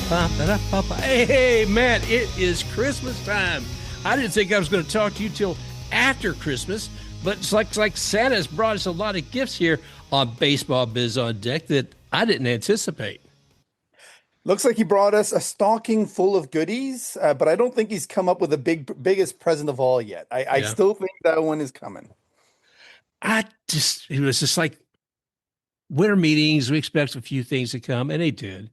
Hey, Matt, it is Christmas time. I didn't think I was going to talk to you till after Christmas, but it's like Santa's brought us a lot of gifts here on Baseball Biz on Deck that I didn't anticipate. Looks like he brought us a stocking full of goodies, but I don't think he's come up with the biggest present of all yet. I Yeah. still think that one is coming. It was just like winter meetings. We expect a few things to come, and they did.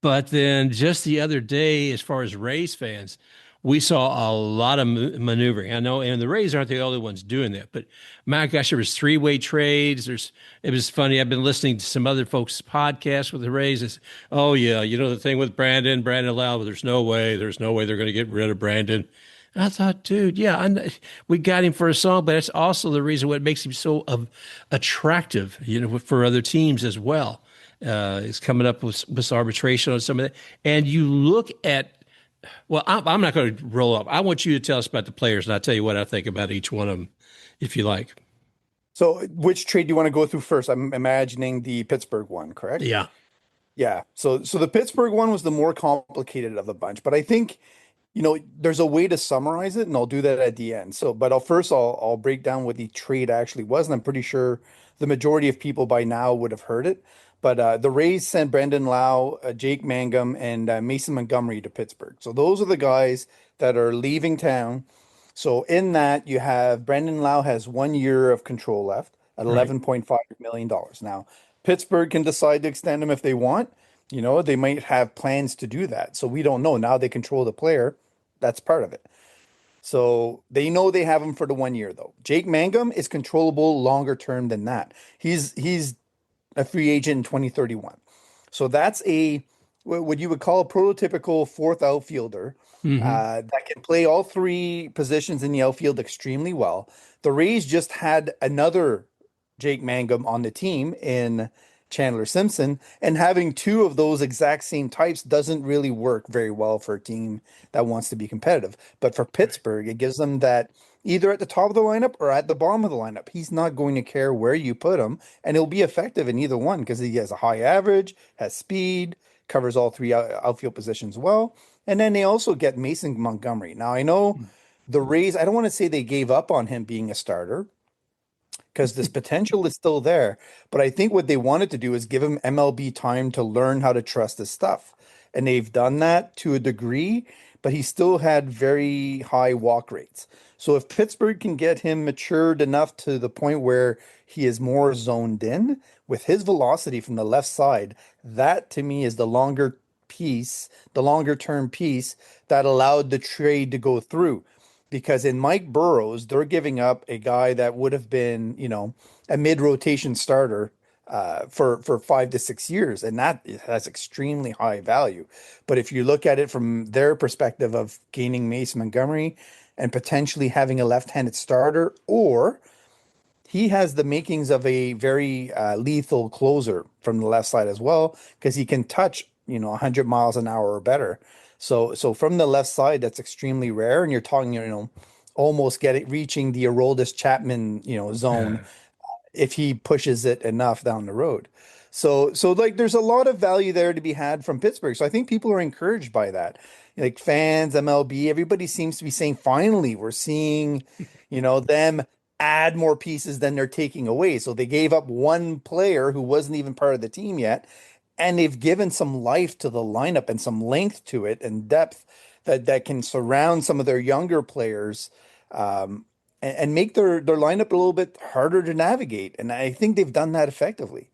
But then just the other day, as far as Rays fans, we saw a lot of maneuvering. I know, and the Rays aren't the only ones doing that. But my gosh, there was three-way trades. It was funny. I've been listening to some other folks' podcasts with the Rays. It's, oh yeah, the thing with Brandon Lowe. There's no way they're going to get rid of Brandon. And I thought, dude, yeah, we got him for a song, but that's also the reason what makes him so attractive, for other teams as well. Is coming up with arbitration on some of that. And you look at, well, I'm not going to roll up. I want you to tell us about the players, and I'll tell you what I think about each one of them, if you like. So, which trade do you want to go through first? I'm imagining the Pittsburgh one, correct? Yeah. Yeah. So the Pittsburgh one was the more complicated of the bunch, but I think, there's a way to summarize it, and I'll do that at the end. So, but I'll break down what the trade actually was, and I'm pretty sure the majority of people by now would have heard it. But the Rays sent Brandon Lowe, Jake Mangum, and Mason Montgomery to Pittsburgh. So those are the guys that are leaving town. So in that, you have Brandon Lowe has 1 year of control left at Right. $11.5 million. Now, Pittsburgh can decide to extend him if they want. They might have plans to do that. So we don't know. Now they control the player. That's part of it. So they know they have him for the 1 year, though. Jake Mangum is controllable longer term than that. He's a free agent in 2031. So that's what you would call a prototypical fourth outfielder Mm-hmm. that can play all three positions in the outfield extremely well. The Rays just had another Jake Mangum on the team in Chandler Simpson, and having two of those exact same types doesn't really work very well for a team that wants to be competitive. But for Pittsburgh, it gives them that either at the top of the lineup or at the bottom of the lineup. He's not going to care where you put him, and he'll be effective in either one because he has a high average, has speed, covers all three outfield positions well. And then they also get Mason Montgomery. Now, I know the Rays, I don't want to say they gave up on him being a starter because this potential is still there. But I think what they wanted to do is give him MLB time to learn how to trust his stuff. And they've done that to a degree, but he still had very high walk rates. So if Pittsburgh can get him matured enough to the point where he is more zoned in with his velocity from the left side, that to me is the longer term piece that allowed the trade to go through. Because in Mike Burrows, they're giving up a guy that would have been, a mid-rotation starter for 5 to 6 years, and that has extremely high value. But if you look at it from their perspective of gaining Mason Montgomery and potentially having a left-handed starter, or he has the makings of a very lethal closer from the left side as well, because he can touch, 100 miles an hour or better. So from the left side, that's extremely rare, and you're talking, almost reaching the Aroldis Chapman, zone if he pushes it enough down the road. So like there's a lot of value there to be had from Pittsburgh. So I think people are encouraged by that. Like fans, MLB, everybody seems to be saying, finally, we're seeing, them add more pieces than they're taking away. So they gave up one player who wasn't even part of the team yet, and they've given some life to the lineup and some length to it and depth that can surround some of their younger players. And make their lineup a little bit harder to navigate. And I think they've done that effectively.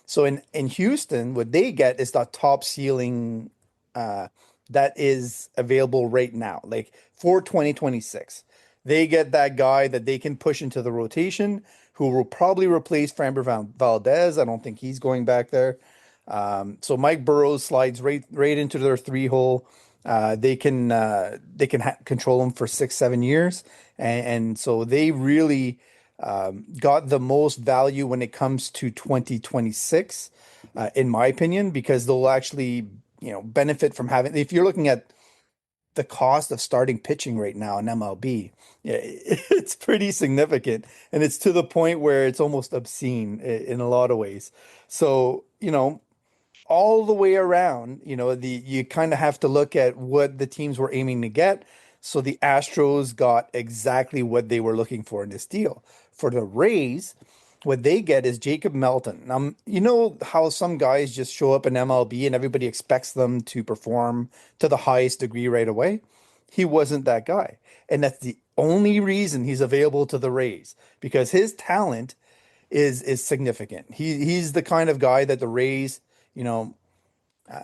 So in Houston, what they get is the top ceiling that is available right now, like for 2026. They get that guy that they can push into the rotation, who will probably replace Framber Valdez. I don't think he's going back there. So Mike Burrows slides right into their three hole. They can control him for 6 7 years, and so they really got the most value when it comes to 2026, in my opinion, because they'll actually benefit from having. If you're looking at the cost of starting pitching right now in MLB, yeah, it's pretty significant, and it's to the point where it's almost obscene in a lot of ways. So all the way around, you kind of have to look at what the teams were aiming to get. So the Astros got exactly what they were looking for in this deal. For the Rays, what they get is Jacob Melton. You know how some guys just show up in MLB and everybody expects them to perform to the highest degree right away? He wasn't that guy. And that's the only reason he's available to the Rays because his talent is significant. He's the kind of guy that the Rays, you know,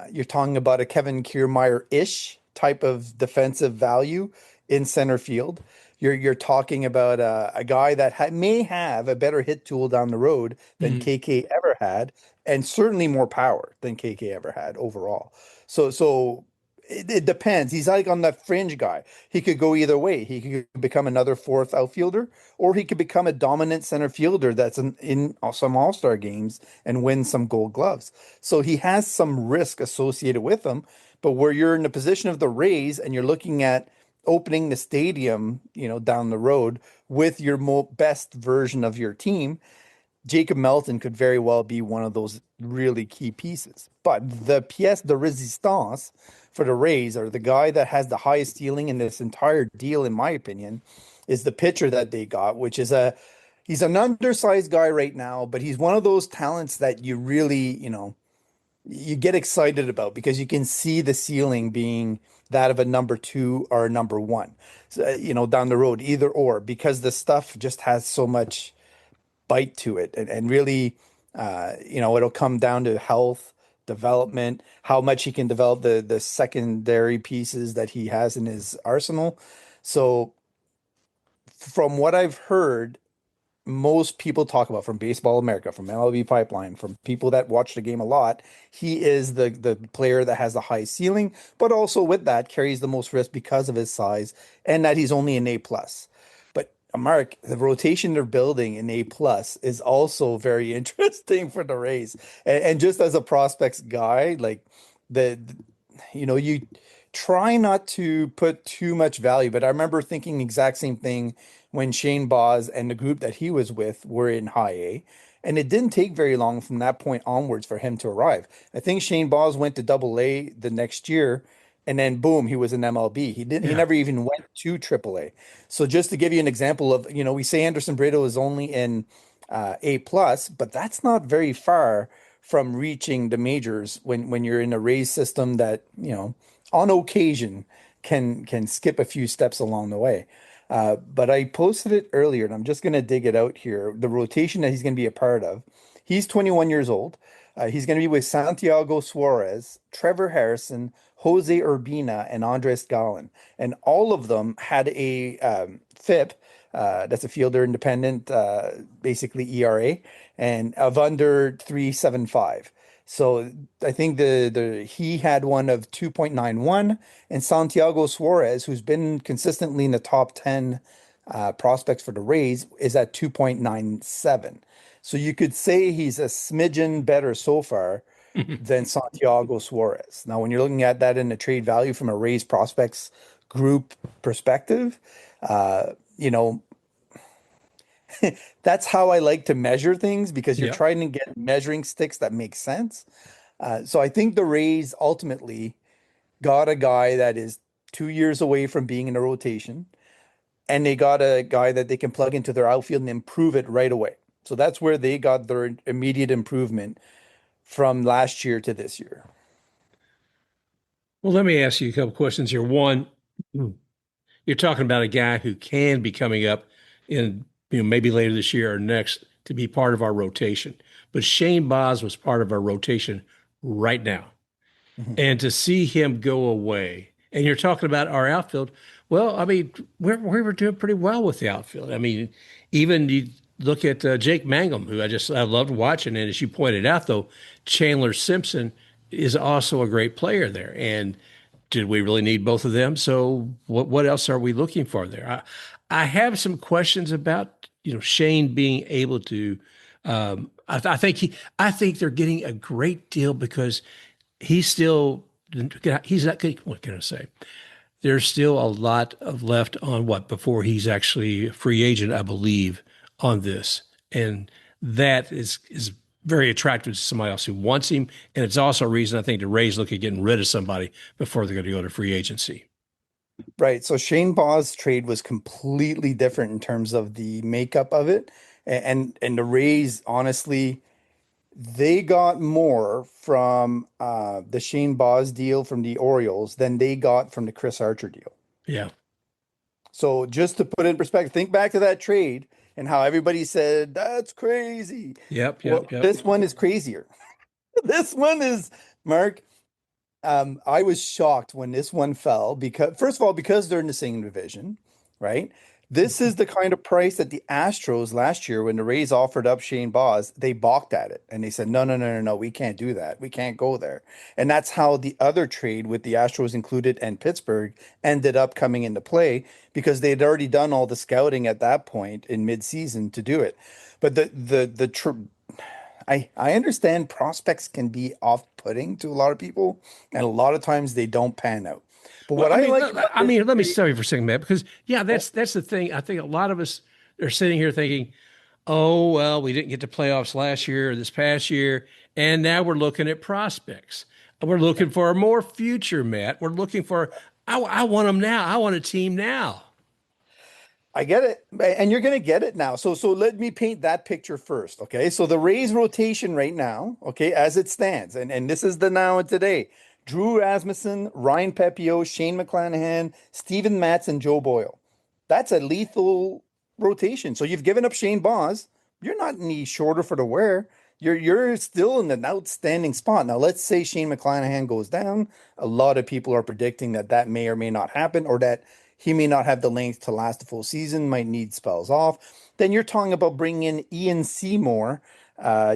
you're talking about a Kevin Kiermaier-ish type of defensive value in center field. You're talking about a guy that may have a better hit tool down the road than Mhm. KK ever had, and certainly more power than KK ever had overall. So it depends. He's like on that fringe guy. He could go either way. He could become another fourth outfielder, or he could become a dominant center fielder that's in some All-Star games and win some Gold Gloves. So he has some risk associated with him. But where you're in the position of the Rays and you're looking at opening the stadium, down the road with your best version of your team, Jacob Melton could very well be one of those really key pieces. But the pièce de résistance for the Rays, or the guy that has the highest ceiling in this entire deal, in my opinion, is the pitcher that they got, which is he's an undersized guy right now, but he's one of those talents that you really, you get excited about because you can see the ceiling being that of a number two or a number one, so, down the road, either or, because the stuff just has so much bite to it. And really, it'll come down to health, development, how much he can develop the secondary pieces that he has in his arsenal. So from what I've heard, most people talk about from Baseball America, from MLB Pipeline, from people that watch the game a lot, he is the player that has the high ceiling, but also with that carries the most risk because of his size and that he's only an A plus. But Mark, the rotation they're building in A plus is also very interesting for the Rays. And just as a prospects guy, like you try not to put too much value, but I remember thinking the exact same thing when Shane Baz and the group that he was with were in high A. And it didn't take very long from that point onwards for him to arrive. I think Shane Baz went to double A the next year, and then boom, he was in MLB. He Yeah. never even went to triple A. So just to give you an example of, we say Anderson Brito is only in A plus, but that's not very far from reaching the majors when you're in a Rays system that, on occasion can skip a few steps along the way. But I posted it earlier, and I'm just going to dig it out here. The rotation that he's going to be a part of. He's 21 years old. He's going to be with Santiago Suarez, Trevor Harrison, Jose Urbina, and Andres Golan. And all of them had a FIP, that's a fielder independent, basically ERA, and of under 3.75. So I think he had one of 2.91, and Santiago Suarez, who's been consistently in the top 10 prospects for the Rays, is at 2.97. So you could say he's a smidgen better so far than Santiago Suarez. Now, when you're looking at that in the trade value from a Rays prospects group perspective, uh, you know, that's how I like to measure things because you're Yeah. trying to get measuring sticks that make sense. So I think the Rays ultimately got a guy that is 2 years away from being in a rotation, and they got a guy that they can plug into their outfield and improve it right away. So that's where they got their immediate improvement from last year to this year. Well, let me ask you a couple questions here. One, you're talking about a guy who can be coming up in, maybe later this year or next to be part of our rotation. But Shane Baz was part of our rotation right now. Mhm. And to see him go away, and you're talking about our outfield, well, I mean, we were doing pretty well with the outfield. I mean, even you look at Jake Mangum, who I loved watching, and as you pointed out, though, Chandler Simpson is also a great player there. And did we really need both of them? So what else are we looking for there? I have some questions about Shane being able to. I think they're getting a great deal because he's still he's not what can I say? There's still a lot of left on what before he's actually a free agent, I believe, on this, and that is very attractive to somebody else who wants him. And it's also a reason I think the Rays look at getting rid of somebody before they're going to go to free agency. Right. So Shane Baugh's trade was completely different in terms of the makeup of it. And the Rays, honestly, they got more from the Shane Baugh's deal from the Orioles than they got from the Chris Archer deal. Yeah. So just to put it in perspective, think back to that trade and how everybody said, that's crazy. Yep. Well, Yep. Yep. this one is crazier. This one is, Mark, I was shocked when this one fell because, first of all, because they're in the same division, right? This is the kind of price that the Astros last year, when the Rays offered up Shane Baz, they balked at it and they said, no, no, no, no, no, we can't do that. We can't go there. And that's how the other trade with the Astros included and Pittsburgh ended up coming into play because they had already done all the scouting at that point in midseason to do it. But I understand prospects can be off-putting to a lot of people, and a lot of times they don't pan out. But Well, what I like about I this mean, let me trade, stop you for a second, Matt, because yeah, that's the thing. I think a lot of us are sitting here thinking, oh, well, we didn't get to playoffs last year or this past year, and now we're looking at prospects. We're looking for more future, Matt. We're looking for, I want them now. I want a team now. I get it, and you're going to get it now. So let me paint that picture first, okay? So the Rays rotation right now, okay, as it stands, and this is the now and today. Drew Rasmussen, Ryan Pepio, Shane McClanahan, Steven Matz, and Joe Boyle. That's a lethal rotation. So you've given up Shane Baz. You're not any shorter for the wear. You're still in an outstanding spot. Now, let's say Shane McClanahan goes down. A lot of people are predicting that that may or may not happen, or that he may not have the length to last a full season, might need spells off. Then you're talking about bringing in Ian Seymour,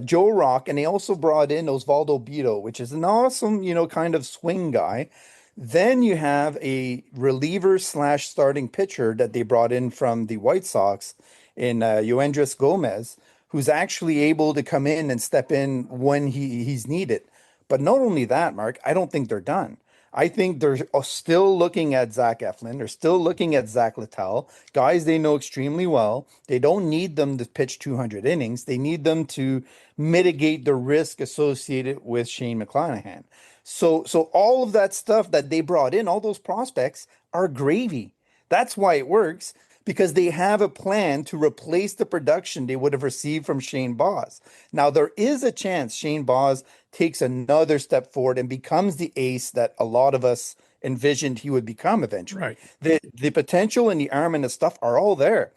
Joe Rock, and they also brought in Osvaldo Brito, which is an awesome, kind of swing guy. Then you have a reliever slash starting pitcher that they brought in from the White Sox in Yoendris Gomez, who's actually able to come in and step in when he's needed. But not only that, Mark, I don't think they're done. I think they're still looking at Zach Eflin. They're still looking at Zach Littell, guys they know extremely well. They don't need them to pitch 200 innings. They need them to mitigate the risk associated with Shane McClanahan. So all of that stuff that they brought in, all those prospects are gravy. That's why it works because they have a plan to replace the production they would have received from Shane Baz. Now, there is a chance Shane Baz takes another step forward and becomes the ace that a lot of us envisioned he would become eventually. Right. The potential and the arm and the stuff are all there.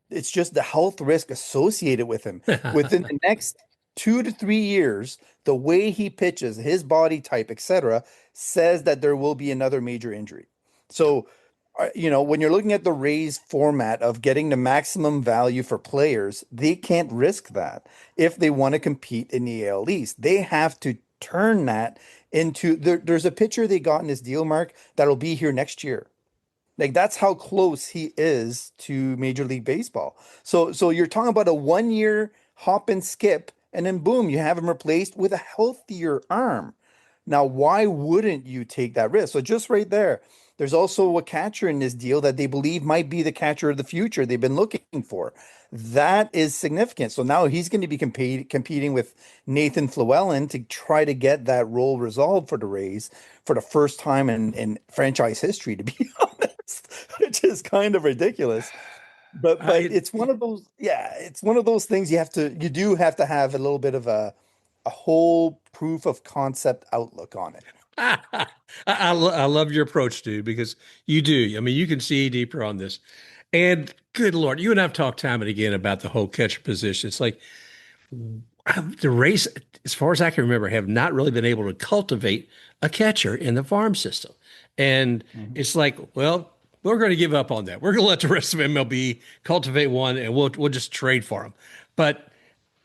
It's just the health risk associated with him. Within the next 2 to 3 years, the way he pitches, his body type, etc., says that there will be another major injury. So, when you're looking at the Rays format of getting the maximum value for players, they can't risk that if they want to compete in the AL East. They have to turn that into there's a pitcher they got in this deal, Mark, that'll be here next year. Like that's how close he is to Major League Baseball. So you're talking about a 1 year hop and skip, and then boom, you have him replaced with a healthier arm. Now, why wouldn't you take that risk? So just right there, there's also a catcher in this deal that they believe might be the catcher of the future they've been looking for. That is significant. So now he's going to be competing with Nathan Flewellen to try to get that role resolved for the Rays for the first time in franchise history, to be honest, which is kind of ridiculous. But it's one of those, yeah, it's one of those things you do have to have a little bit of a whole proof of concept outlook on it. I love your approach, dude, because you do. I mean, you can see deeper on this. And good Lord, you and I've talked time and again about the whole catcher position. It's like the Rays, as far as I can remember, have not really been able to cultivate a catcher in the farm system. And it's like, well, we're going to give up on that. We're going to let the rest of MLB cultivate one, and we'll just trade for them. But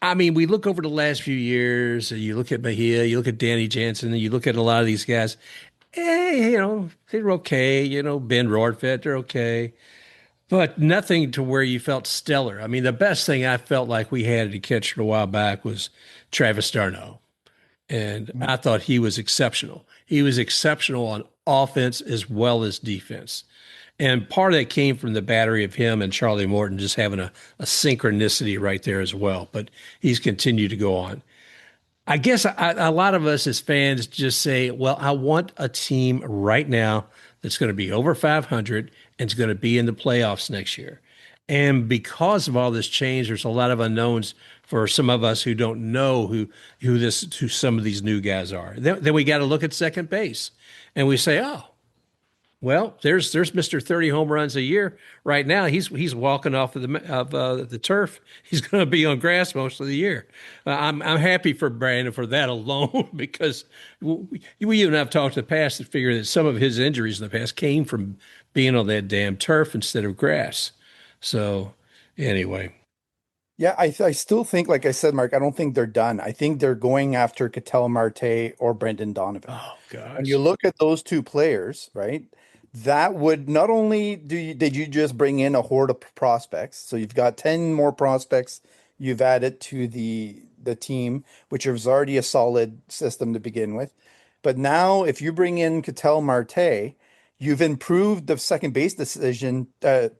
I mean, we look over the last few years, and you look at Mejia, you look at Danny Jansen, and you look at a lot of these guys. They're okay. Ben Rortvedt, they're okay. But nothing to where you felt stellar. I mean, the best thing I felt like we had to catch a while back was Travis d'Arnaud. And I thought he was exceptional. He was exceptional on offense as well as defense. And part of that came from the battery of him and Charlie Morton just having a synchronicity right there as well. But he's continued to go on. I guess a lot of us as fans just say, well, I want a team right now that's going to be over 500 and it's going to be in the playoffs next year. And because of all this change, there's a lot of unknowns for some of us who don't know who some of these new guys are. Then we got to look at second base and we say, oh, well, there's Mr. 30 home runs a year right now. He's walking off of the turf. He's going to be on grass most of the year. I'm happy for Brandon for that alone because we even have talked in the past to figure that some of his injuries in the past came from being on that damn turf instead of grass. So anyway, Yeah, I still think, like I said, Mark, I don't think they're done. I think they're going after Ketel Marte or Brendan Donovan. oh When you gosh, look at those two players, right, that would not only did you just bring in a horde of prospects, so you've got 10 more prospects you've added to the team, which is already a solid system to begin with. But now if you bring in Ketel Marte, you've improved the second base decision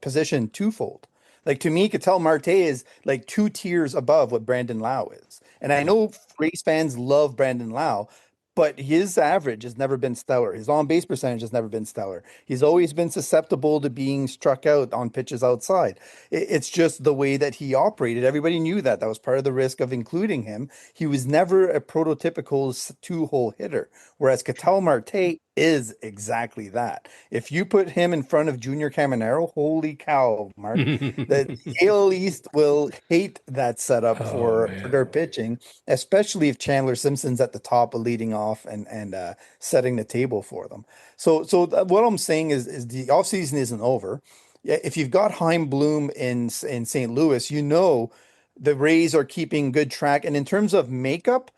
position twofold. Like to me, Ketel Marte is like two tiers above what Brandon Lowe is. And I yeah, know Rays fans love Brandon Lowe, but his average has never been stellar. His on base percentage has never been stellar. He's always been susceptible to being struck out on pitches outside. It's just the way that he operated. Everybody knew that. That was part of the risk of including him. He was never a prototypical two-hole hitter, whereas Ketel Marte is exactly that. If you put him in front of Junior Caminero, holy cow, Mark, the AL East will hate that setup oh for man, their pitching, especially if Chandler Simpson's at the top of leading off and setting the table for them. What I'm saying is the offseason isn't over. Yeah, if you've got Heim Bloom in St. Louis, you know the Rays are keeping good track. And in terms of makeup,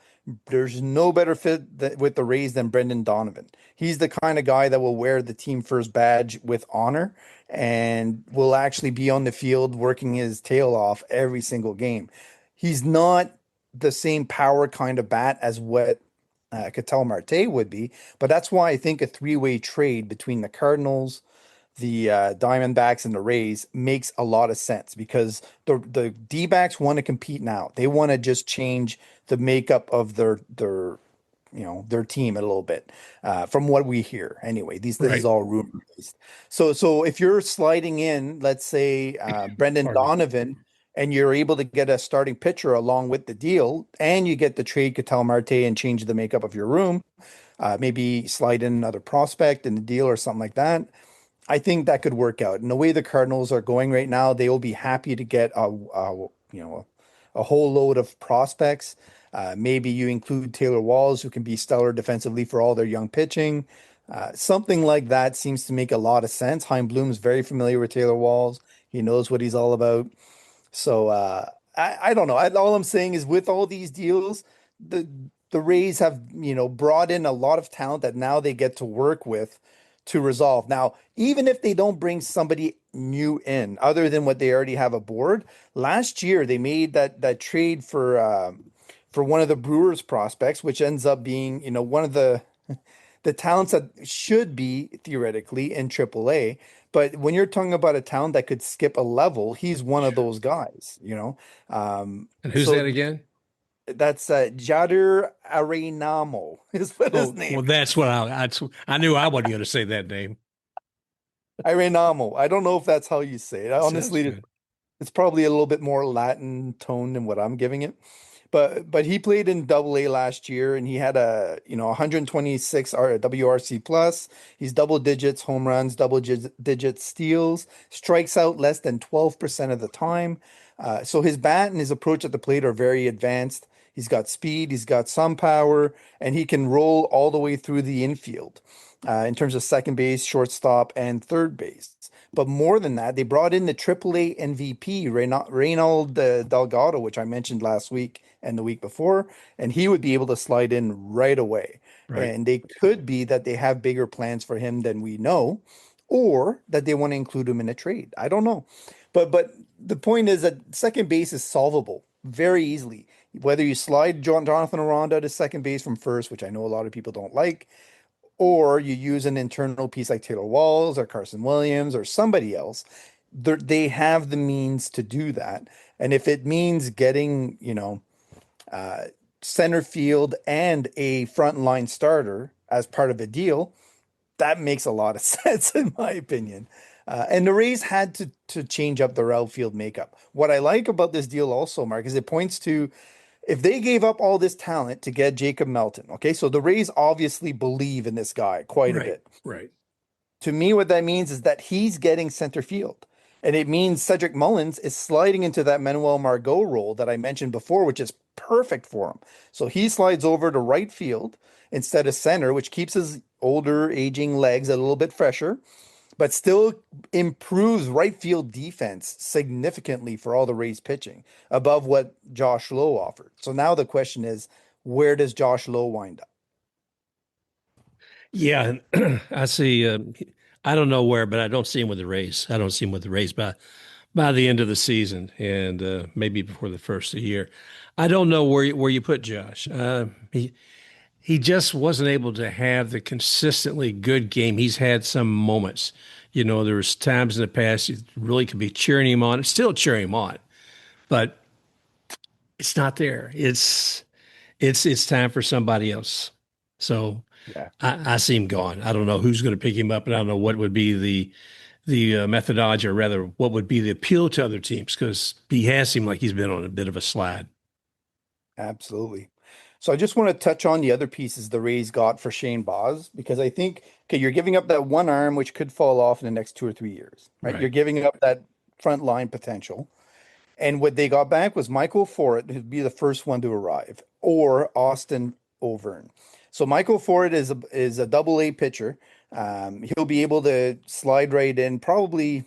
there's no better fit with the Rays than Brendan Donovan. He's the kind of guy that will wear the team first badge with honor and will actually be on the field working his tail off every single game. He's not the same power kind of bat as what Ketel Marte would be, but that's why I think a three-way trade between the Cardinals, the Diamondbacks, and the Rays makes a lot of sense because the D-backs want to compete now. They want to just change the makeup of their team a little bit from what we hear. Anyway, this is right. all rumor based. So if you're sliding in, let's say Brendan Pardon me. Donovan, and you're able to get a starting pitcher along with the deal, and you get the trade Ketel Marte and change the makeup of your room, maybe slide in another prospect in the deal or something like that. I think that could work out. And the way the Cardinals are going right now, they will be happy to get a whole load of prospects. Maybe you include Taylor Walls, who can be stellar defensively for all their young pitching. Something like that seems to make a lot of sense. Heim Bloom's very familiar with Taylor Walls. He knows what he's all about. So I don't know. All I'm saying is with all these deals, the the Rays have, brought in a lot of talent that now they get to work with to resolve. Now, even if they don't bring somebody new in, other than what they already have aboard, last year they made that trade for one of the Brewers prospects, which ends up being, one of the talents that should be theoretically in AAA. But when you're talking about a talent that could skip a level, he's one of those guys. And who's that So again? that's Jader Arenamo is what his Oh, name well, that's what I knew I wasn't going to say that name. Arenamo. I don't know if that's how you say it. Sounds Honestly, good. it's probably a little bit more Latin tone than what I'm giving it. But he played in Double A last year and he had a 126 WRC plus. He's double digits home runs, digits steals, strikes out less than 12% of the time. So his bat and his approach at the plate are very advanced. He's got speed, he's got some power, and he can roll all the way through the infield in terms of second base, shortstop, and third base. But more than that, they brought in the AAA MVP, Reynald Delgado, which I mentioned last week and the week before, and he would be able to slide in right away. Right. And they could be that they have bigger plans for him than we know, or that they want to include him in a trade. I don't know. But the point is that second base is solvable very easily. Whether you slide Jonathan Aranda to second base from first, which I know a lot of people don't like, or you use an internal piece like Taylor Walls or Carson Williams or somebody else, they have the means to do that. And if it means getting, uh, center field and a frontline starter as part of a deal, that makes a lot of sense in my opinion. And the Rays had to change up their outfield makeup. What I like about this deal also, Mark, is it points to if they gave up all this talent to get Jacob Melton, okay, so the Rays obviously believe in this guy quite a Right, bit. right. To me, what that means is that he's getting center field. And it means Cedric Mullins is sliding into that Manuel Margot role that I mentioned before, which is perfect for him. So he slides over to right field instead of center, which keeps his older, aging legs a little bit fresher, but still improves right field defense significantly for all the Rays pitching above what Josh Lowe offered. So now the question is, where does Josh Lowe wind up? Yeah, I see. I don't know where, but I don't see him with the Rays. I don't see him with the Rays by the end of the season, and maybe before the first of the year. I don't know where you put Josh. He just wasn't able to have the consistently good game. He's had some moments. There was times in the past you really could be cheering him on. It's still cheering him on, but it's not there. It's time for somebody else. So Yeah. I see him gone. I don't know who's going to pick him up, and I don't know what would be the methodology, or rather, what would be the appeal to other teams, because he has seemed like he's been on a bit of a slide. Absolutely. So I just want to touch on the other pieces the Rays got for Shane Baz, because I think, okay, you're giving up that one arm, which could fall off in the next 2 or 3 years, right? You're Right. giving up that front line potential. And what they got back was Michael Fort, who'd be the first one to arrive, or Austin Overn. So Michael Fort is a double A pitcher. He'll be able to slide right in, probably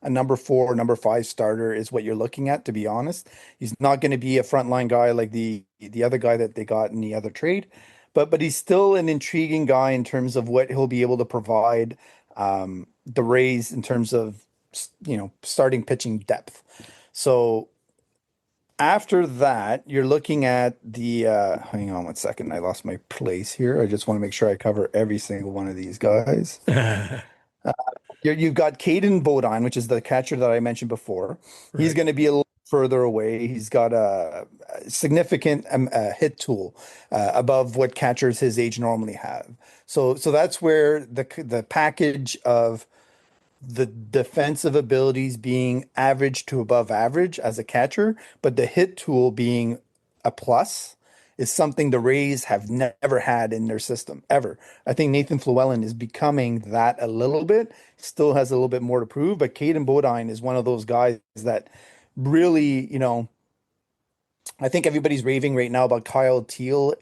a number four, number five starter is what you're looking at, to be honest. He's not going to be a frontline guy like the other guy that they got in the other trade, but he's still an intriguing guy in terms of what he'll be able to provide the Rays in terms of starting pitching depth. So after that, you're looking at the hang on one second, I lost my place here. I just want to make sure I cover every single one of these guys. You've got Caden Bodine, which is the catcher that I mentioned before. He's Right. going to be a little further away. He's got a significant hit tool above what catchers his age normally have. So that's where the package of the defensive abilities being average to above average as a catcher, but the hit tool being a plus is something the Rays have never had in their system ever. I think Nathan Flewellen is becoming that a little bit, still has a little bit more to prove, but Caden Bodine is one of those guys that really, I think everybody's raving right now about Kyle Teal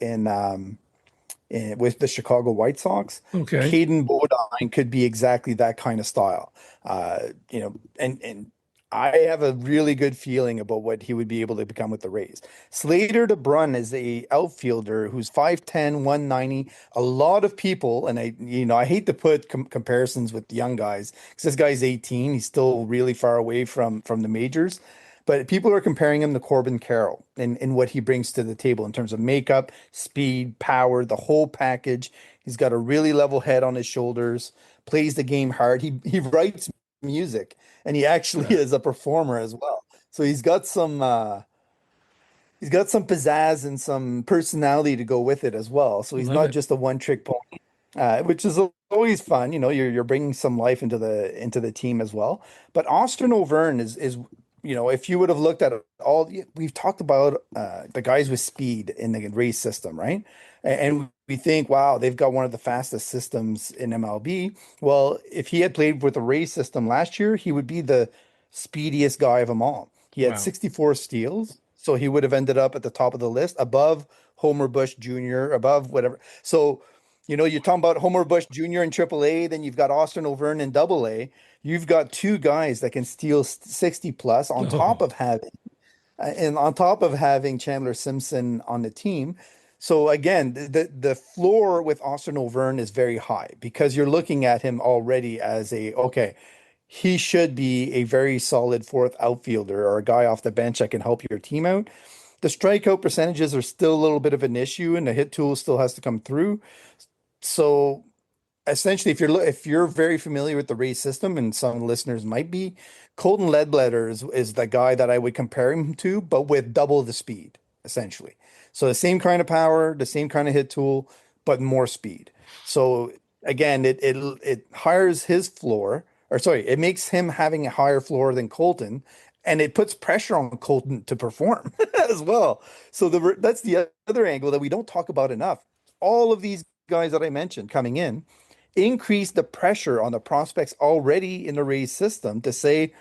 with the Chicago White Sox. Okay. Caden Bodine could be exactly that kind of style. And I have a really good feeling about what he would be able to become with the Rays. Slater DeBrun is a outfielder who's 5'10", 190. A lot of people, and I hate to put comparisons with young guys because this guy's 18. He's still really far away from the majors. But people are comparing him to Corbin Carroll in what he brings to the table in terms of makeup, speed, power, the whole package. He's got a really level head on his shoulders, plays the game hard. He writes music, and he actually Uh, is a performer as well. So he's got some pizzazz and some personality to go with it as well. So he's Love not it. just a one-trick pony, which is always fun. You're bringing some life into the team as well. But Austin O'Verne is if you would have looked at it all, we've talked about the guys with speed in the race system, right? And we think, wow, they've got one of the fastest systems in MLB. Well, if he had played with the race system last year, he would be the speediest guy of them all. He had Wow. 64 steals, so he would have ended up at the top of the list, above Homer Bush Jr., above whatever. So, you're talking about Homer Bush Jr. in AAA, then you've got Austin O'Verne in AA. You've got two guys that can steal 60 plus Oh, on top of having Chandler Simpson on the team. So again, the floor with Austin O'Verne is very high because you're looking at him already as okay, he should be a very solid fourth outfielder or a guy off the bench that can help your team out. The strikeout percentages are still a little bit of an issue, and the hit tool still has to come through. So essentially, if you're very familiar with the Rays system, and some listeners might be, Colton Ledbetter is the guy that I would compare him to, but with double the speed, essentially. So the same kind of power, the same kind of hit tool, but more speed. So again, it hires his floor, or sorry, it makes him having a higher floor than Colton, and it puts pressure on Colton to perform as well. So that's the other angle that we don't talk about enough. All of these guys that I mentioned coming in increase the pressure on the prospects already in the Rays system to say,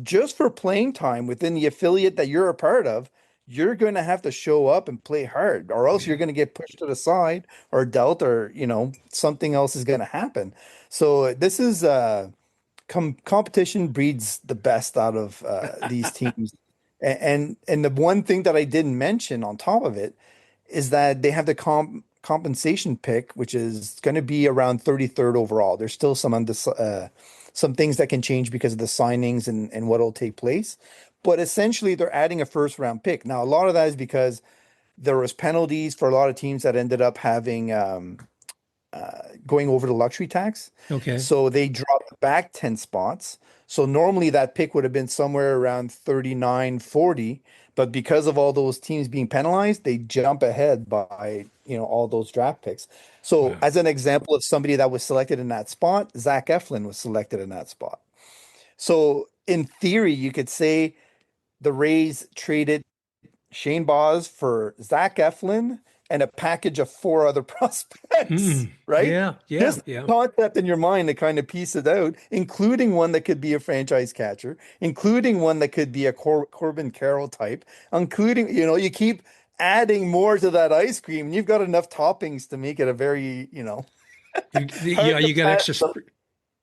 just for playing time within the affiliate that you're a part of, you're going to have to show up and play hard, or else you're Yeah. going to get pushed to the side or dealt, or something else is going to happen. So this is competition breeds the best out of these teams. And the one thing that I didn't mention on top of it is that they have the compensation pick, which is going to be around 33rd overall. There's still some things that can change because of the signings and what will take place. But essentially, they're adding a first round pick. Now, a lot of that is because there was penalties for a lot of teams that ended up having going over the luxury tax. Okay. So they dropped back 10 spots. So normally that pick would have been somewhere around 39, 40. But because of all those teams being penalized, they jump ahead by, all those draft picks. So Wow. as an example of somebody that was selected in that spot, Zach Eflin was selected in that spot. So in theory, you could say the Rays traded Shane Baz for Zach Eflin and a package of four other prospects, Mm. right? Yeah. Yeah. Just Yeah. concept in your mind to kind of piece it out, including one that could be a franchise catcher, including one that could be a Corbin Carroll type, including, you keep adding more to that ice cream, and you've got enough toppings to make it a very, Yeah. hard to pass.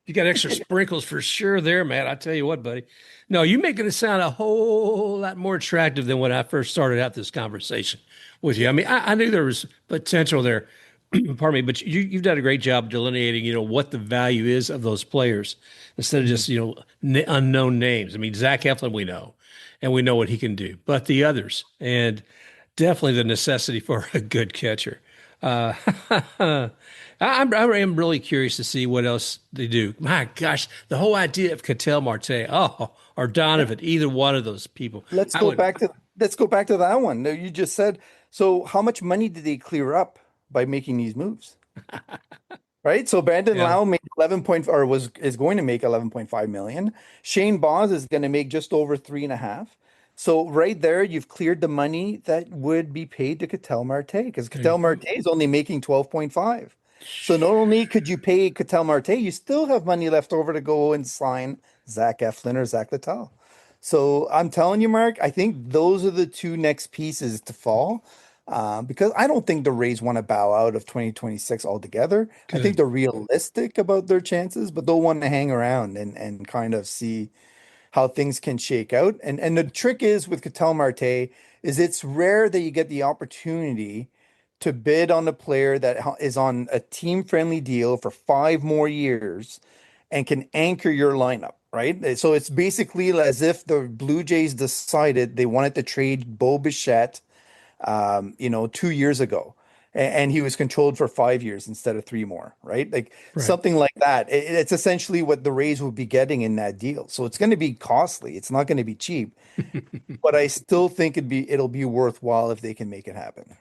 You got extra sprinkles for sure there, Matt. I tell you what, buddy. No, you're making it sound a whole lot more attractive than when I first started out this conversation with you. I mean, I knew there was potential there. Pardon me, but you've done a great job delineating, what the value is of those players instead of just, unknown names. I mean, Zach Eflin, we know, and we know what he can do, but the others, and definitely the necessity for a good catcher. Uh, I am really curious to see what else they do. My gosh, the whole idea of Ketel Marte, or Donovan, either one of those people, Let's I go would. back to let's go back to that one. Now, you just said, so how much money did they clear up by making these moves? Right? So Brandon Yeah, Lowe made 11 point or was is going to make 11.5 million. Shane Baz is going to make just over 3.5. So right there, you've cleared the money that would be paid to Ketel Marte, because there you Ketel go. Marte is only making 12.5. So not only could you pay Ketel Marte, you still have money left over to go and sign Zach Eflin or Zach Littell. So I'm telling you, Mark, I think those are the two next pieces to fall. Because I don't think the Rays want to bow out of 2026 altogether. I think Good. they're realistic about their chances, but they'll want to hang around and kind of see how things can shake out. And the trick is with Ketel Marte is it's rare that you get the opportunity to bid on a player that is on a team-friendly deal for 5 more years and can anchor your lineup, right? So it's basically as if the Blue Jays decided they wanted to trade Bo Bichette 2 years ago. And he was controlled for 5 years instead of three more, right? Like Right. something like that. It's essentially what the Rays will be getting in that deal. So it's going to be costly. It's not going to be cheap, but I still think it'll be worthwhile if they can make it happen.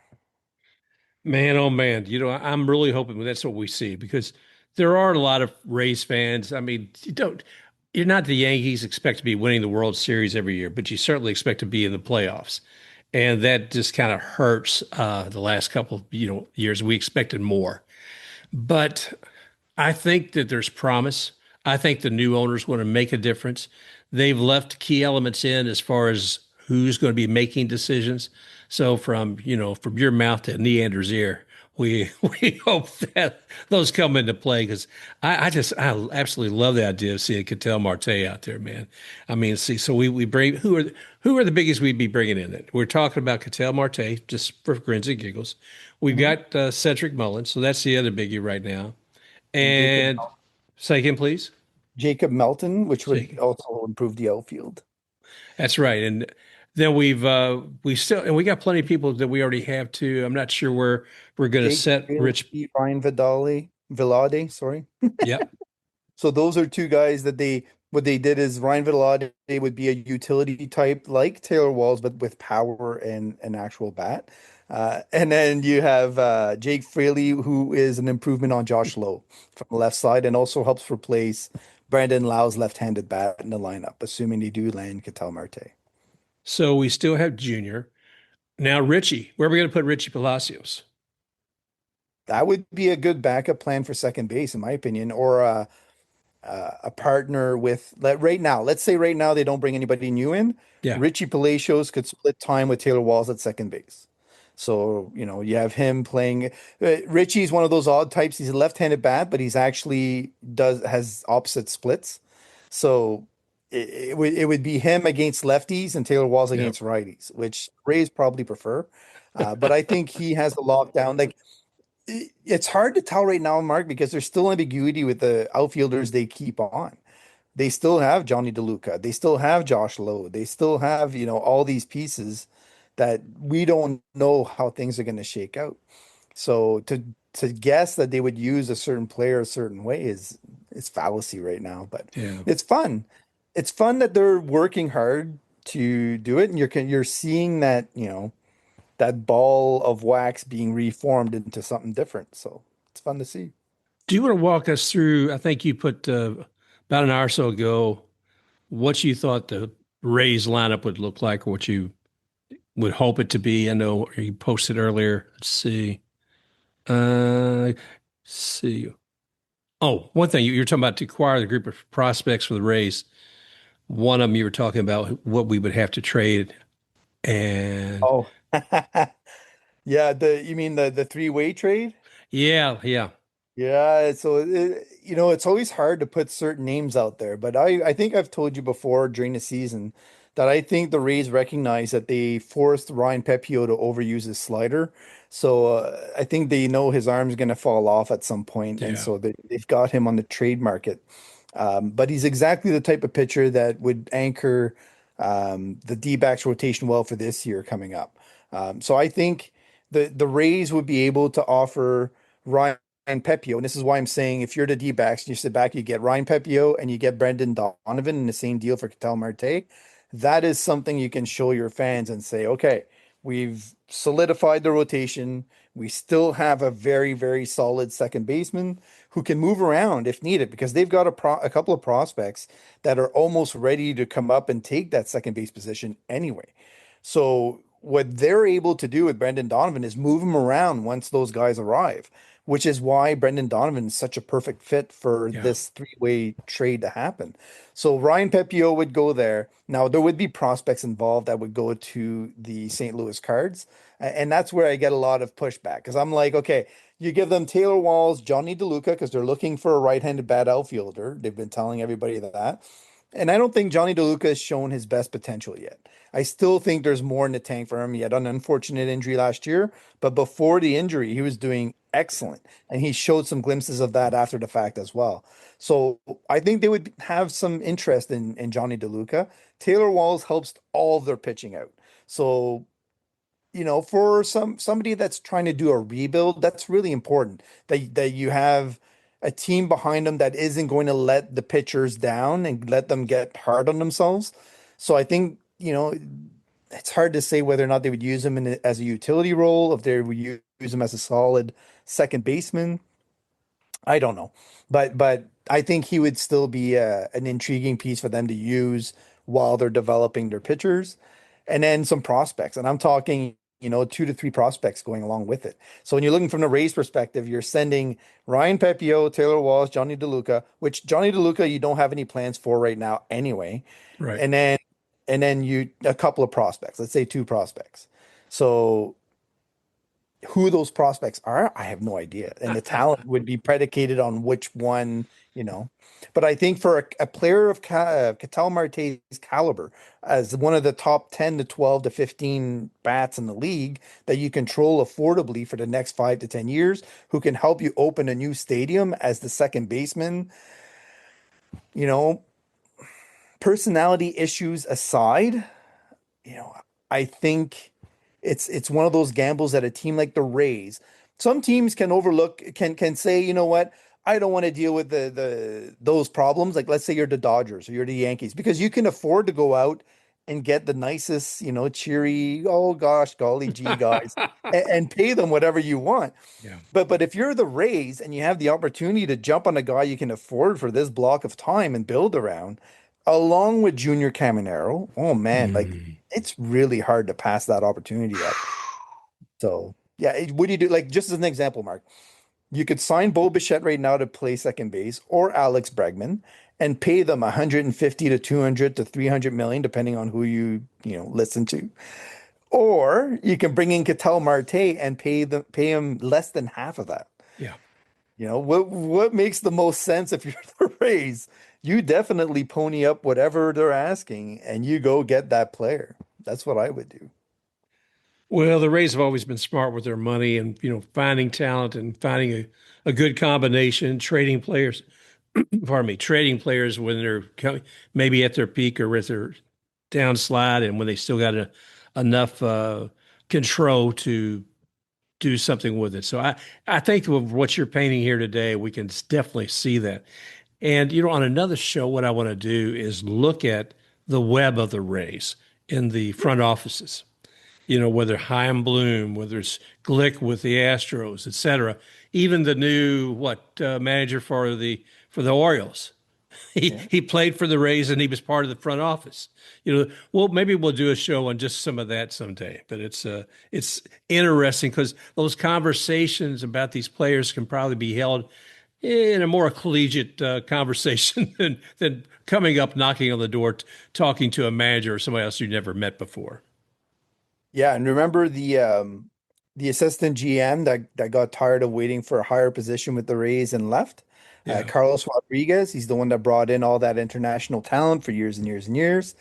Man, oh man, I'm really hoping that's what we see because there are a lot of Rays fans. I mean, you're not the Yankees expect to be winning the World Series every year, but you certainly expect to be in the playoffs. And that just kind of hurts the last couple of, years. We expected more. But I think that there's promise. I think the new owners want to make a difference. They've left key elements in as far as who's going to be making decisions. So from your mouth to Neander's ear, we we hope that those come into play because I absolutely love the idea of seeing Ketel Marte out there, man. I mean, see, so we bring who are the biggest we'd be bringing in it? We're talking about Ketel Marte just for grins and giggles. We've Mhm. got Cedric Mullins, so that's the other biggie right now. And And say again, please. Jacob Melton, which would Say also improve the outfield. that's right. And then we still and we got plenty of people that we already have too. I'm not sure where we're going to Jake set Rich. Ryan Vilade, sorry. Yep, So those are two guys that what they did is Ryan Vilade would be a utility type like Taylor Walls, but with power and an actual bat. And then you have Jake Fraley, who is an improvement on Josh Lowe from the left side and also helps replace Brandon Lau's left-handed bat in the lineup, assuming they do land Ketel Marte. So we still have Junior. Now Richie. Where are we going to put Richie Palacios? That would be a good backup plan for second base, in my opinion, or a partner with right now. Let's say right now they don't bring anybody new in. Yeah. Richie Palacios could split time with Taylor Walls at second base. So, you have him playing. Richie's one of those odd types. He's a left-handed bat, but he's actually has opposite splits. So it would be him against lefties and Taylor Walls Yeah. against righties, which Rays probably prefer. But I think he has the lockdown. Like it's hard to tell right now, Mark, because there's still ambiguity with the outfielders they keep on. They still have Johnny DeLuca. They still have Josh Lowe. They still have, all these pieces that we don't know how things are going to shake out. So to guess that they would use a certain player a certain way is it's fallacy right now, but Yeah. it's fun. It's fun that they're working hard to do it, and you're seeing that, that ball of wax being reformed into something different. So it's fun to see. Do you want to walk us through? I think you put about an hour or so ago what you thought the Rays lineup would look like, or what you would hope it to be. I know you posted earlier. Let's see. Let's see. Oh, one thing you're talking about to acquire the group of prospects for the Rays. One of them you were talking about what we would have to trade, and Oh, yeah. You mean the three-way trade? yeah, yeah, Yeah, so it's always hard to put certain names out there, but I think I've told you before during the season that I think the Rays recognize that they forced Ryan Pepio to overuse his slider. So I think they know his arm's going to fall off at some point, and yeah, so they've got him on the trade market. But he's exactly the type of pitcher that would anchor the D-backs rotation well for this year coming up. So I think the Rays would be able to offer Ryan Pepio, and this is why I'm saying if you're the D-backs and you sit back, you get Ryan Pepio and you get Brendan Donovan in the same deal for Ketel Marte. That is something you can show your fans and say, okay, we've solidified the rotation. We still have a very, very solid second baseman who can move around if needed because they've got a couple of prospects that are almost ready to come up and take that second base position anyway. So what they're able to do with Brendan Donovan is move him around once those guys arrive, which is why Brendan Donovan is such a perfect fit for yeah. this three-way trade to happen. So Ryan Pepio would go there. Now there would be prospects involved that would go to the St. Louis Cards, and that's where I get a lot of pushback because I'm like, okay, you give them Taylor Walls, Johnny DeLuca because they're looking for a right-handed bat outfielder. They've been telling everybody that. And I don't think Johnny DeLuca has shown his best potential yet. I still think there's more in the tank for him. He had an unfortunate injury last year, but before the injury, he was doing excellent. And he showed some glimpses of that after the fact as well. So I think they would have some interest in Johnny DeLuca. Taylor Walls helps all of their pitching out. So for somebody that's trying to do a rebuild, that's really important that you have a team behind them that isn't going to let the pitchers down and let them get hard on themselves. So I think, it's hard to say whether or not they would use him as a utility role, if they would use him as a solid second baseman. I don't know, but I think he would still be an intriguing piece for them to use while they're developing their pitchers, and then some prospects. And I'm talking, two to three prospects going along with it. So when you're looking from the Rays perspective, you're sending Ryan Pepio, Taylor Walls, Johnny DeLuca, which Johnny DeLuca you don't have any plans for right now anyway, Right. and then you a couple of prospects. Let's say two prospects. So who those prospects are, I have no idea. And the talent would be predicated on which one. But I think for a player of Ketel Marte's caliber, as one of the top 10 to 12 to 15 bats in the league that you control affordably for the next 5 to 10 years, who can help you open a new stadium as the second baseman, you know, personality issues aside, you know, I think it's one of those gambles that a team like the Rays, some teams can overlook, can say, you know what, I don't want to deal with the those problems. Like let's say you're the Dodgers or you're the Yankees, because you can afford to go out and get the nicest, cheery, oh gosh, golly gee guys, and pay them whatever you want. Yeah. But if you're the Rays and you have the opportunity to jump on a guy you can afford for this block of time and build around, along with Junior Caminero, oh man, like Mm. it's really hard to pass that opportunity up. So yeah, what do you do? Like just as an example, Mark, you could sign Bo Bichette right now to play second base or Alex Bregman and pay them 150 to 200 to 300 million, depending on who you listen to. Or you can bring in Ketel Marte and pay him less than half of that. Yeah. What makes the most sense if you're the Rays? You definitely pony up whatever they're asking and you go get that player. That's what I would do. Well, the Rays have always been smart with their money and, finding talent and finding a good combination, trading players, pardon me, trading players when they're maybe at their peak or at their downslide and when they still got enough control to do something with it. So I think with what you're painting here today, we can definitely see that. And, on another show, what I want to do is look at the web of the Rays in the front offices, whether Chaim Bloom, whether it's Glick with the Astros, et cetera. Even the new manager for the Orioles. He Yeah. he played for the Rays and he was part of the front office. Well, maybe we'll do a show on just some of that someday. But it's interesting because those conversations about these players can probably be held in a more collegiate conversation than coming up, knocking on the door, talking to a manager or somebody else you never met before. Yeah, and remember the assistant GM that got tired of waiting for a higher position with the Rays and left? Yeah. Carlos Rodriguez, he's the one that brought in all that international talent for years and years and years.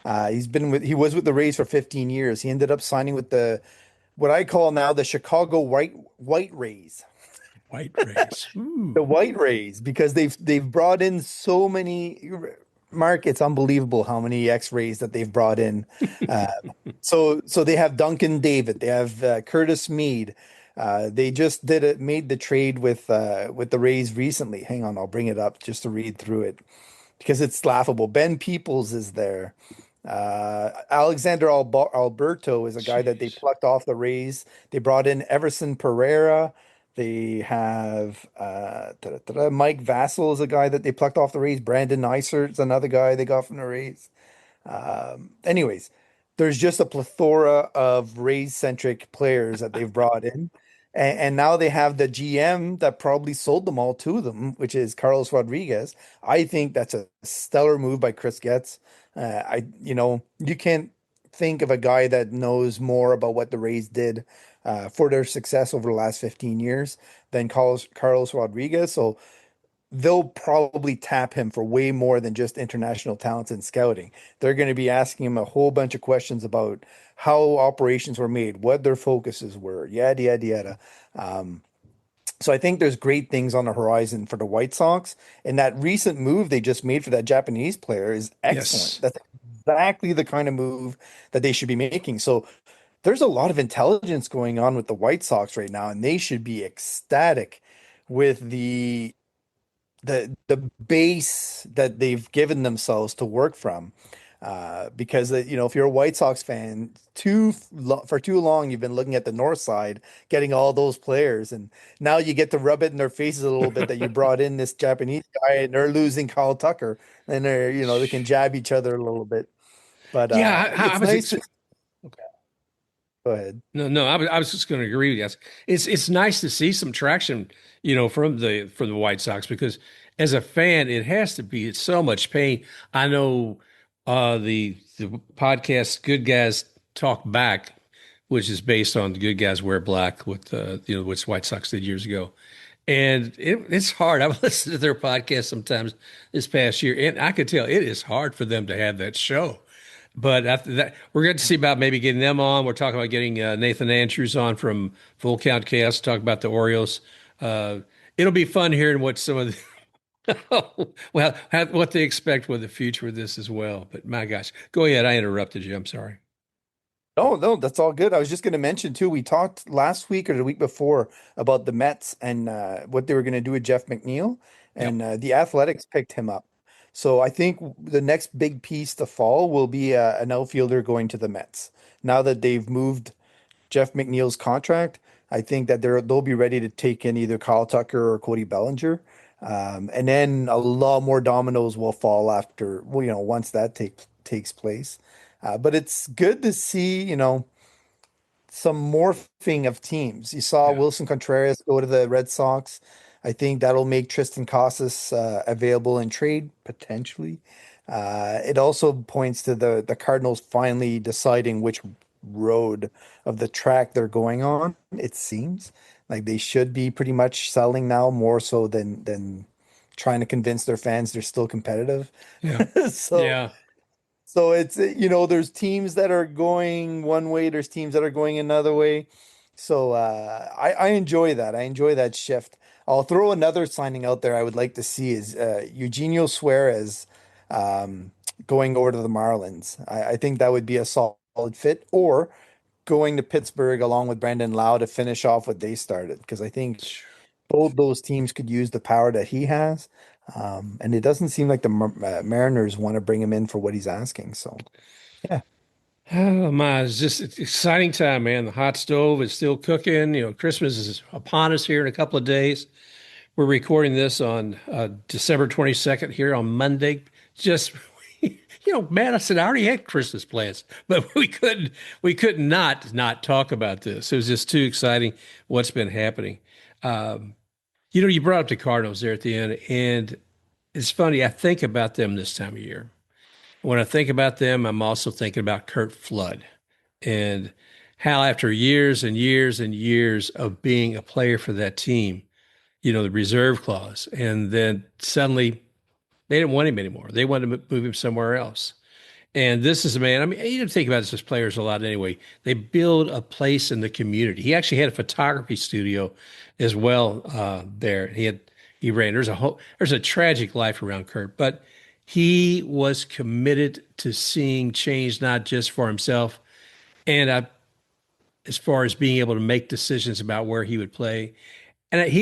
He was with the Rays for 15 years. He ended up signing with the what I call now the Chicago White Rays. White Rays. The Ooh. White Rays, because they've brought in so many. Mark, it's unbelievable how many X-rays that they've brought in. Uh, so they have Duncan David, they have Curtis Mead. They just made the trade with the Rays recently. Hang on, I'll bring it up just to read through it because it's laughable. Ben Peoples is there. Alexander Alberto is a guy that they Jeez. plucked off the Rays. They brought in Everson Pereira. They have Mike Vassell is a guy that they plucked off the Rays. Brandon Neisert is another guy they got from the Rays. Anyways, there's just a plethora of Rays-centric players that they've brought in. And now they have the GM that probably sold them all to them, which is Carlos Rodriguez. I think that's a stellar move by Chris Getz. You can't think of a guy that knows more about what the Rays did for their success over the last 15 years than Carlos Rodriguez. So they'll probably tap him for way more than just international talents and scouting. They're going to be asking him a whole bunch of questions about how operations were made, what their focuses were, yada, yada, yada. So I think there's great things on the horizon for the White Sox. And that recent move they just made for that Japanese player is excellent. Yes. That's exactly the kind of move that they should be making. So there's a lot of intelligence going on with the White Sox right now, and they should be ecstatic with the base that they've given themselves to work from. Because if you're a White Sox fan, for too long you've been looking at the north side, getting all those players, and now you get to rub it in their faces a little bit that you brought in this Japanese guy, and they're losing Kyle Tucker, and they can jab each other a little bit. But Yeah, I it's was. nice to go ahead. No, no, I was just going to agree with you. It's nice to see some traction, from the White Sox because as a fan, it has to be so much pain. I know the podcast Good Guys Talk Back, which is based on Good Guys Wear Black with which White Sox did years ago. And it's hard. I've listened to their podcast sometimes this past year, and I could tell it is hard for them to have that show. But after that, we're going to see about maybe getting them on. We're talking about getting Nathan Andrews on from Full Count Chaos to talk about the Orioles. Uh, it'll be fun hearing what some of what they expect with the future of this as well. But my gosh, go ahead. I interrupted you. I'm sorry. No, no, that's all good. I was just going to mention too, we talked last week or the week before about the Mets and what they were going to do with Jeff McNeil, Yep. and the Athletics picked him up. So I think the next big piece to fall will be an outfielder going to the Mets. Now that they've moved Jeff McNeil's contract, I think that they'll be ready to take in either Kyle Tucker or Cody Bellinger. And then a lot more dominoes will fall after, well, once that takes place. But it's good to see, some morphing of teams. You saw Yeah. Wilson Contreras go to the Red Sox. I think that'll make Tristan Casas available in trade potentially. It also points to the Cardinals finally deciding which road of the track they're going on. It seems like they should be pretty much selling now more so than trying to convince their fans they're still competitive. Yeah. So Yeah. so it's, there's teams that are going one way, there's teams that are going another way. So I enjoy that. I enjoy that shift. I'll throw another signing out there I would like to see is Eugenio Suarez um, going over to the Marlins. I think that would be a solid fit, or going to Pittsburgh along with Brandon Lowe to finish off what they started, because I think both those teams could use the power that he has. And it doesn't seem like the Mariners want to bring him in for what he's asking. So, yeah. Oh my, it's just it's exciting time, man. The hot stove is still cooking. Christmas is upon us here in a couple of days. We're recording this on December 22nd here on Monday. Just, man, I said I already had Christmas plans, but we could not talk about this. It was just too exciting what's been happening. Um, you brought up the Cardinals there at the end, and it's funny. I think about them this time of year. When I think about them, I'm also thinking about Kurt Flood and how after years and years and years of being a player for that team, the reserve clause, and then suddenly they didn't want him anymore. They wanted to move him somewhere else. And this is a man, I mean, you don't think about this as players a lot anyway. They build a place in the community. He actually had a photography studio as well there. He ran. There's a tragic life around Kurt, but he was committed to seeing change, not just for himself, and as far as being able to make decisions about where he would play. And I think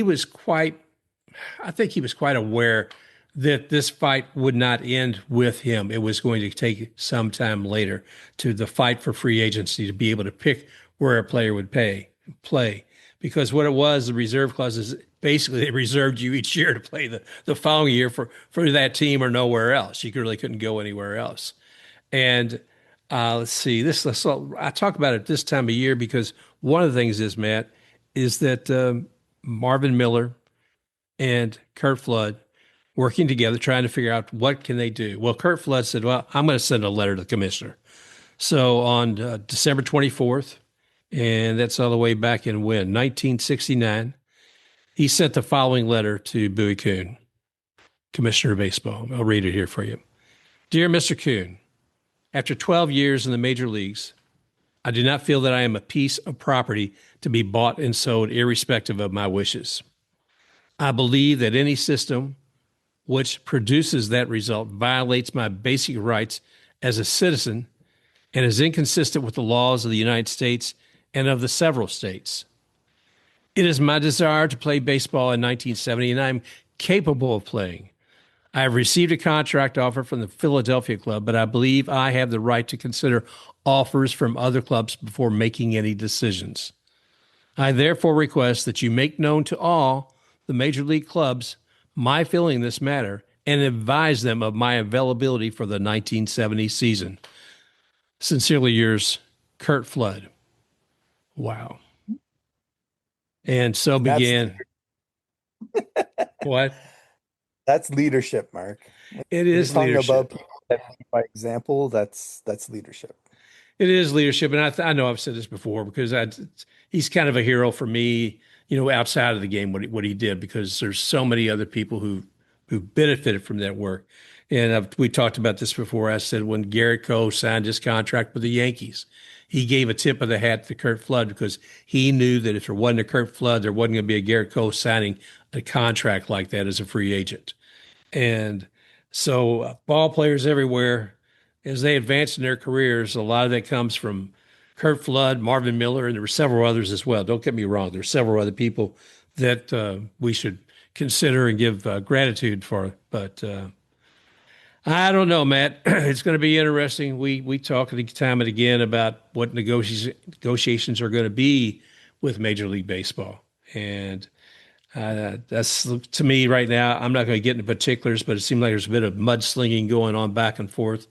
he was quite aware that this fight would not end with him. It was going to take some time later to the fight for free agency to be able to pick where a player would play. Because what it was, the reserve clauses basically they reserved you each year to play the following year for that team or nowhere else. You really couldn't go anywhere else. And let's see, I talk about it this time of year because one of the things is, Matt, is that Marvin Miller and Kurt Flood working together, trying to figure out what can they do. Well, Kurt Flood said, well, I'm going to send a letter to the commissioner. So on December 24th, and that's all the way back in when, 1969, he sent the following letter to Bowie Kuhn, Commissioner of Baseball. I'll read it here for you. Dear Mr. Kuhn, after 12 years in the major leagues, I do not feel that I am a piece of property to be bought and sold irrespective of my wishes. I believe that any system which produces that result violates my basic rights as a citizen and is inconsistent with the laws of the United States and of the several states. It is my desire to play baseball in 1970, and I'm capable of playing. I have received a contract offer from the Philadelphia club, but I believe I have the right to consider offers from other clubs before making any decisions. I therefore request that you make known to all the major league clubs my feeling in this matter and advise them of my availability for the 1970 season. Sincerely yours, Kurt Flood. Wow. And so And that's began what? that's leadership, Mark. It When you're is talking about leadership. people that lead by example, that's leadership. It is leadership. And I know I've said this before because he's kind of a hero for me, outside of the game, what he did, because there's so many other people who benefited from that work. And we talked about this before. I said when Garrett Cole signed his contract with the Yankees, he gave a tip of the hat to Kurt Flood because he knew that if there wasn't a Kurt Flood, there wasn't going to be a Garrett Cole signing a contract like that as a free agent. And so ball players everywhere, as they advance in their careers, a lot of that comes from Kurt Flood, Marvin Miller, and there were several others as well. Don't get me wrong. There are several other people that we should consider and give gratitude for. But I don't know, Matt. It's going to be interesting. We talk time and again about what negotiations are going to be with Major League Baseball, and that's to me right now. I'm not going to get into particulars, but it seems like there's a bit of mudslinging going on back and forth,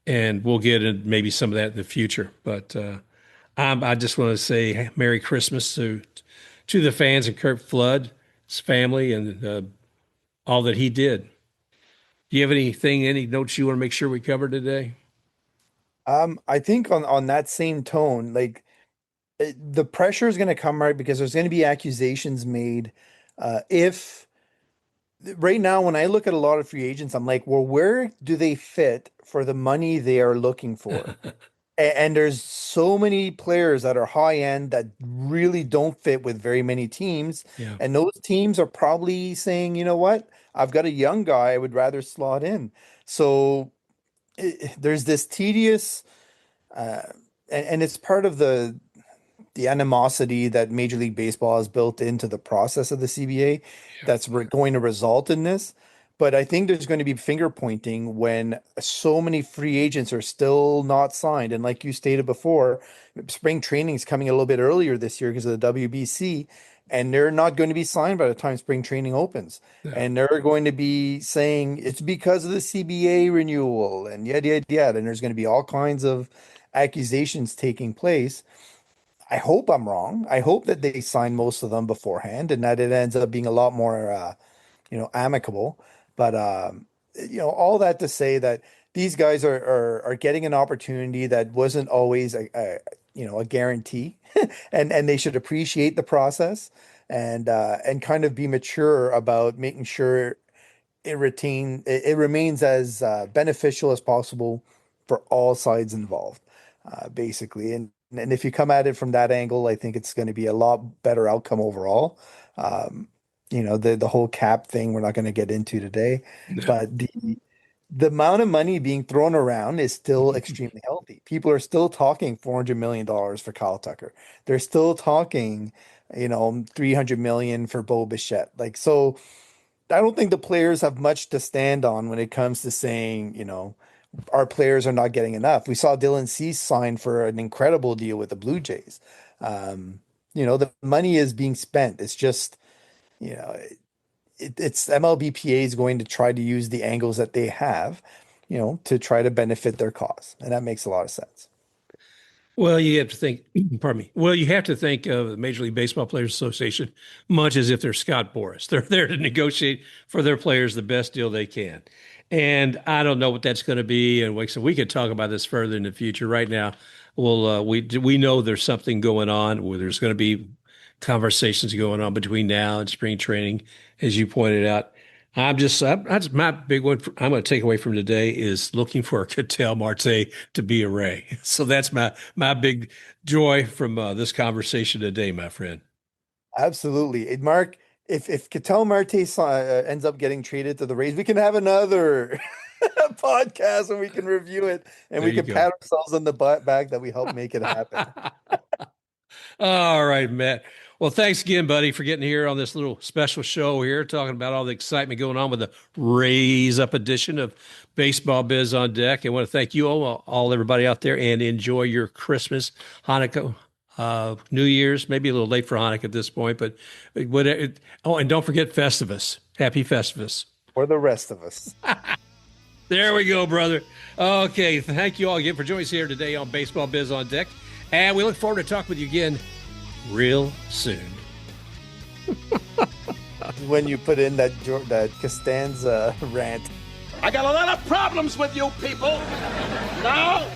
and we'll get in maybe some of that in the future. But I just want to say Merry Christmas to the fans and Kurt Flood, his family, and all that he did. Do you have any notes you want to make sure we cover today? I think on that same tone, like the pressure is going to come right because there's going to be accusations made. If right now, when I look at a lot of free agents, I'm like, well, where do they fit for the money they are looking for? And there's so many players that are high end that really don't fit with very many teams. Yeah. And those teams are probably saying, you know what? I've got a young guy I would rather slot in. So there's this tedious, uh, and it's part of the animosity that Major League Baseball has built into the process of the CBA Yeah. that's going to result in this. But I think there's going to be finger pointing when so many free agents are still not signed. And like you stated before, spring training is coming a little bit earlier this year because of the WBC, and they're not going to be signed by the time spring training opens. Yeah. And they're going to be saying it's because of the CBA renewal and yada, yada, yada. And there's going to be all kinds of accusations taking place. I hope I'm wrong. I hope that they sign most of them beforehand and that it ends up being a lot more, amicable. But all that to say that these guys are getting an opportunity that wasn't always a guarantee, and they should appreciate the process and kind of be mature about making sure it remains as beneficial as possible for all sides involved, basically. And if you come at it from that angle, I think it's going to be a lot better outcome overall. Um, the whole cap thing we're not going to get into today, No. but the amount of money being thrown around is still extremely healthy. People are still talking $400 million for Kyle Tucker. They're still talking, 300 million for Bo Bichette. Like, so I don't think the players have much to stand on when it comes to saying, our players are not getting enough. We saw Dylan Cease sign for an incredible deal with the Blue Jays. The money is being spent. It's just, you know, it's MLBPA is going to try to use the angles that they have, to try to benefit their cause. And that makes a lot of sense. Well, you have to think, pardon me. Well, you have to think of the Major League Baseball Players Association much as if they're Scott Boras. They're there to negotiate for their players the best deal they can. And I don't know what that's going to be. And so we could talk about this further in the future. Right now, we know there's something going on where there's going to be conversations going on between now and spring training, as you pointed out. That's my big one. I'm going to take away from today is looking for Ketel Marte to be a Ray. So that's my big joy from this conversation today, my friend. Absolutely. Mark, if Ketel Marte ends up getting traded to the Rays, we can have another podcast and we can review it and There we you can go. pat ourselves on the back that we helped make it happen. All right, Matt. Well, thanks again, buddy, for getting here on this little special show here, talking about all the excitement going on with the Raise Up edition of Baseball Biz on Deck. I want to thank you all everybody out there, and enjoy your Christmas, Hanukkah, New Year's. Maybe a little late for Hanukkah at this point, but whatever. Oh, and don't forget Festivus. Happy Festivus. For the rest of us. There we go, brother. Okay, thank you all again for joining us here today on Baseball Biz on Deck, and we look forward to talking with you again real soon. When you put in that Costanza rant. I got a lot of problems with you people. Now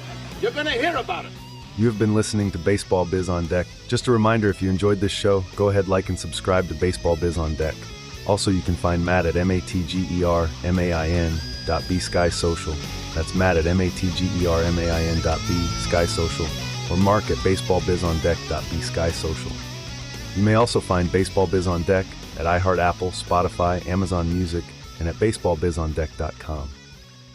you're going to hear about it. You have been listening to Baseball Biz on Deck. Just a reminder, if you enjoyed this show, go ahead, like, and subscribe to Baseball Biz on Deck. Also, you can find Matt at matgermain.b skysocial. That's Matt at matgermain.b skysocial. Or Mark at baseballbizondeck.b skysocial. You may also find Baseball Biz on Deck at iHeart, Apple, Spotify, Amazon Music, and at baseballbizondeck.com.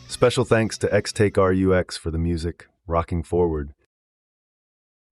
Special thanks to XTakeRUX for the music, Rocking Forward.